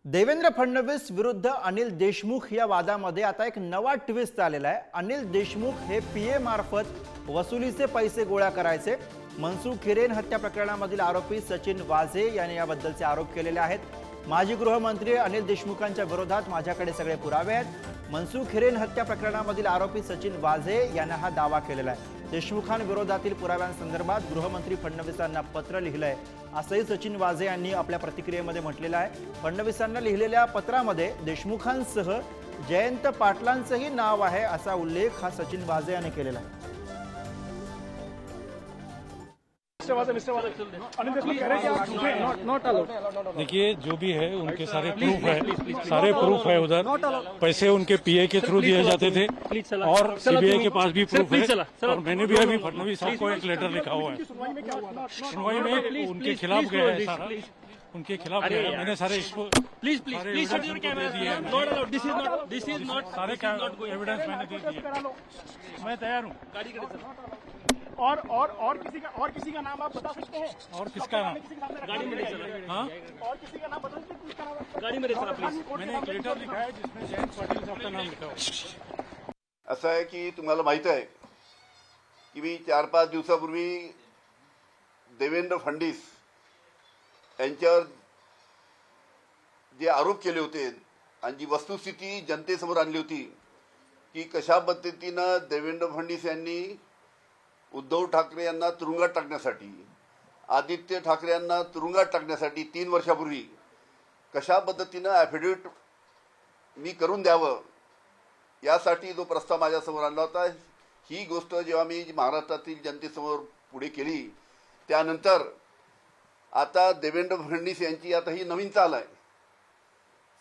देवेंद्र फडणवीस विरुद्ध अनिल देशमुख या वादामध्ये आता एक नवा ट्विस्ट आलेला आहे। अनिल देशमुख हे पीए मार्फत वसुलीचे पैसे गोळा करायचे। मनसुख हिरेन हत्या प्रकरणामधील आरोपी सचिन वाझे यांनी याबद्दलचे आरोप केलेले आहेत। माजी गृहमंत्री अनिल देशमुखांच्या विरोधात माझ्याकडे सगळे पुरावे आहेत। मनसुख हिरेन हत्या प्रकरणामधील आरोपी सचिन वाझे यांना हा दावा केलेला आहे। देशमुखांविरोधातील पुराव्यांसंदर्भात गृहमंत्री फडणवीसांना पत्र लिहिलंय असंही सचिन वाझे यांनी आपल्या प्रतिक्रियेमध्ये म्हटलेलं आहे। फडणवीसांना लिहिलेल्या पत्रामध्ये देशमुखांसह जयंत पाटलांचंही नाव आहे असा उल्लेख हा सचिन वाझे यांनी केलेला आहे। देखिए जो भी है उनके सारे प्रूफ है उधर पैसे उनके पीए के थ्रू दिए जाते थे और सीबीआई के पास भी प्रूफ है और मैंने भी अभी फडणवीस साहब को एक लेटर लिखा हुआ है। सुनवाई में उनके खिलाफ गया है सारा, उनके खिलाफ गया है। मैंने सारे इसको प्लीज दे दिए सारे एविडेंस मैंने दे दिए। मैं तैयार हूँ। और किसी का नाम आप बता सकते हैं? और किसका नाम? गाड़ी में चला। हाँ, और किसी का नाम बता सकते हैं? किसका नाम? गाड़ी में चला प्लीज। मैंने एक लेटर लिखा है जिसमें जयंत पाटिल साहब का नाम लिखा हुआ है। असं आहे की तुम्हाला माहित आहे की मी 4-5 दिवसापूर्वी देवेंद्र फडणवीस यांच्यावर जे आरोप केले होते आणि जी वस्तुस्थिती जनतेसमोर आणली होती की कशा पद्धतीनं देवेंद्र फडणवीस यांनी उद्धव ठाकरे यांना तुरुंगात टाकण्यासाठी, आदित्य ठाकरे यांना तुरुंगात टाकण्यासाठी 3 वर्षापूर्वी कशा पद्धतीनं ॲफिडेविट मी करून द्यावं यासाठी जो प्रस्ताव माझ्यासमोर आणला होता, ही गोष्ट जेव्हा मी महाराष्ट्रातील जनतेसमोर पुढे केली त्यानंतर आता देवेंद्र फडणवीस यांची आता ही नवीन चाल आहे।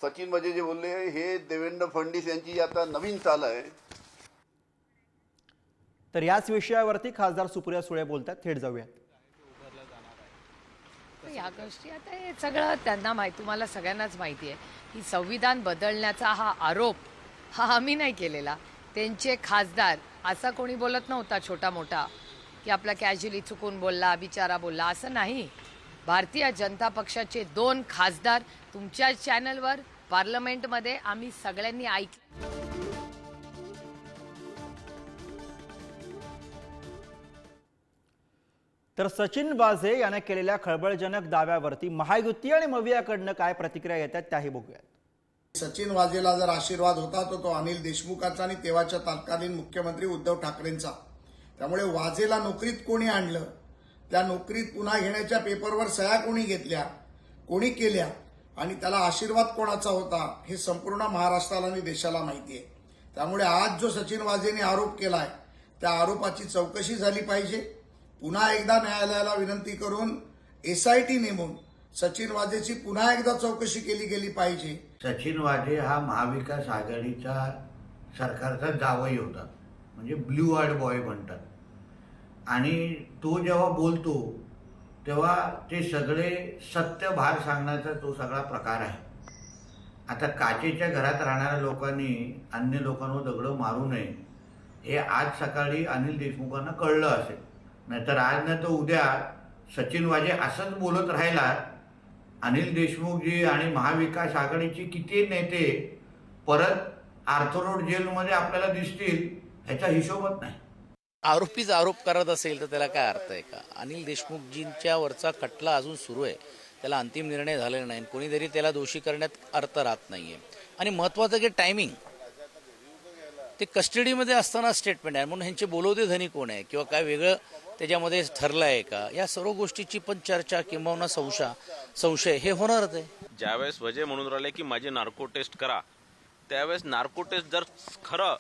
सचिन वाझे जे बोलले हे देवेंद्र फडणवीस यांची आता नवीन चाल आहे। तर याच विषयावरती खासदार सुप्रिया सुळे बोलतात, थेट जाऊया। या गोष्टी आता हे सगळं त्यांना माहिती, तुम्हाला सगळ्यांनाच माहिती आहे की संविधान बदलण्याचा हा आरोप हा आम्ही नाही केलेला। त्यांचे खासदार असा कोणी बोलत नव्हता छोटा मोठा की आपला कॅज्युअली चुकून बोलला, बिचारा बोलला, असं नाही। भारतीय जनता पक्षाचे 2 खासदार तुमच्या चॅनलवर पार्लमेंटमध्ये आम्ही सगळ्यांनी ऐकले। तर सचिन वाझे याने केलेल्या खळबळजनक दाव्यावरती महायुती आणि मवियाकडनं काय प्रतिक्रिया येतात त्याही बघूयात। सचिन वाझेला जर आशीर्वाद होता तो अनिल देशमुखाचा आणि तेव्हाच्या तत्कालीन मुख्यमंत्री उद्धव ठाकरेंचा। त्यामुळे वाझेला नोकरीत कोणी आणलं, त्या नोकरीत पुन्हा घेण्याच्या पेपरवर सह्या कोणी घेतल्या, कोणी केल्या आणि त्याला आशीर्वाद कोणाचा होता हे संपूर्ण महाराष्ट्राला आणि देशाला माहिती आहे। त्यामुळे आज जो सचिन वाझेने आरोप केलाय त्या आरोपाची चौकशी झाली पाहिजे। पुन्हा एकदा न्यायालयाला विनंती करून एसआयटी नेमून सचिन वाझेची पुन्हा एकदा चौकशी केली गेली पाहिजे। सचिन वाझे हा महाविकास आघाडीचा सरकारचा जावई होता, म्हणजे ब्लू आर्ड बॉय म्हणतात। आणि तो जेव्हा बोलतो तेव्हा ते सगळे सत्य बाहेर सांगण्याचा तो सगळा प्रकार आहे। आता काचेच्या घरात राहणाऱ्या लोकांनी अन्य लोकांवर दगड मारू नये हे आज सकाळी अनिल देशमुखांना कळलं असेल, नाहीतर आज नाही तर उद्या सचिन वाझे असंच बोलत राहिला। अनिल देशमुखजी आणि महाविकास आघाडीचे किती नेते परत आर्थरोड जेलमध्ये आपल्याला दिसतील ह्याचा हिशोबच नाही। आरोपीच आरोप करत असेल तर त्याला काय अर्थ आहे का? अनिल देशमुखजींच्या वरचा खटला अजून सुरू आहे, त्याला अंतिम निर्णय झालेला नाही, कोणीतरी त्याला दोषी करण्यात अर्थ राहत नाहीये। आणि महत्त्वाचं की टायमिंग, ते कस्टडीमध्ये असताना स्टेटमेंट आहे म्हणून ह्यांचे बोलवते धनी कोण आहे किंवा काय वेगळं त्याच्यामध्ये ठरलं आहे का, या सर्व गोष्टीची पण चर्चा किंवा संशय हे होणारच आहे। ज्यावेळेस वजे म्हणून राहिले की माझी नार्को टेस्ट करा, त्यावेळेस नार्को टेस्ट जर खरं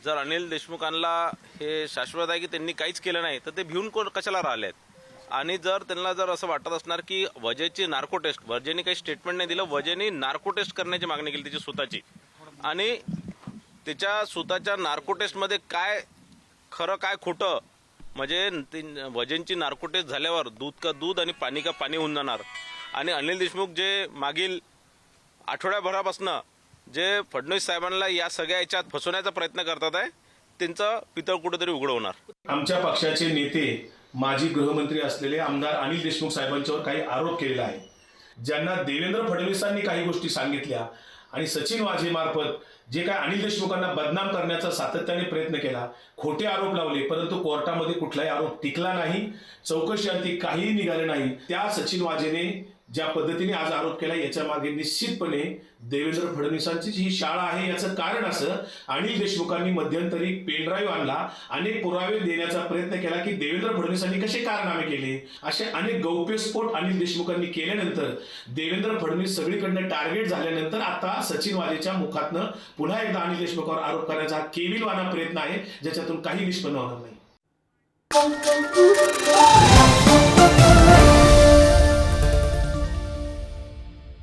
जर अनिल देशमुखांना हे शाश्वत आहे की त्यांनी काहीच केलं नाही तर ते भिवून कशाला राहिलेत? आणि जर त्यांना जर असं वाटत असणार की वजेची नार्को टेस्ट, वजेने काही स्टेटमेंट नाही दिलं, वजेने नार्को टेस्ट करण्याची मागणी केली त्याची स्वतःची, आणि त्याच्या स्वतःच्या नार्को टेस्टमध्ये काय खरं काय खोटं, म्हणजे वजेंची नार्को टेस्ट झाल्यावर दूध का दूध आणि पाणी का पाणी होऊन जाणार। आणि अनिल देशमुख जे मागील आठवड्याभरापासून जे फडणवीस साहेबांना या सगळ्या याच्यात फसवण्याचा प्रयत्न करतात आहे, त्यांचं पितळ कुठेतरी उघड होणार। आमच्या पक्षाचे नेते माजी गृहमंत्री असलेले आमदार अनिल देशमुख साहेबांच्यावर काही आरोप केलेला आहे। ज्यांना देवेंद्र फडणवीसांनी काही गोष्टी सांगितल्या आणि सचिन वाझे मार्फत जे काय अनिल देशमुखांना बदनाम करण्याचा सातत्याने प्रयत्न केला, खोटे आरोप लावले, परंतु कोर्टामध्ये कुठलाही आरोप टिकला नाही, चौकशी अंती काहीही निघाले नाही. त्या सचिन वाझेने ज्या पद्धतीने आज आरोप केला याच्या मागे निश्चितपणे देवेंद्र फडणवीसांचीच ही शाळा आहे. याचं कारण असं, अनिल देशमुखांनी मध्यंतरी पेनड्राईव्ह आणला, अनेक पुरावे देण्याचा प्रयत्न केला की देवेंद्र फडणवीसांनी कसे कारनामे केले. असे अनेक गौप्यस्फोट अनिल देशमुखांनी केल्यानंतर देवेंद्र फडणवीस सगळीकडनं टार्गेट झाल्यानंतर आता सचिन वाझेच्या मुखातनं पुन्हा एकदा अनिल देशमुखावर आरोप करण्याचा हा केविलवाना प्रयत्न आहे, ज्याच्यातून काही निष्पन्न होणार नाही.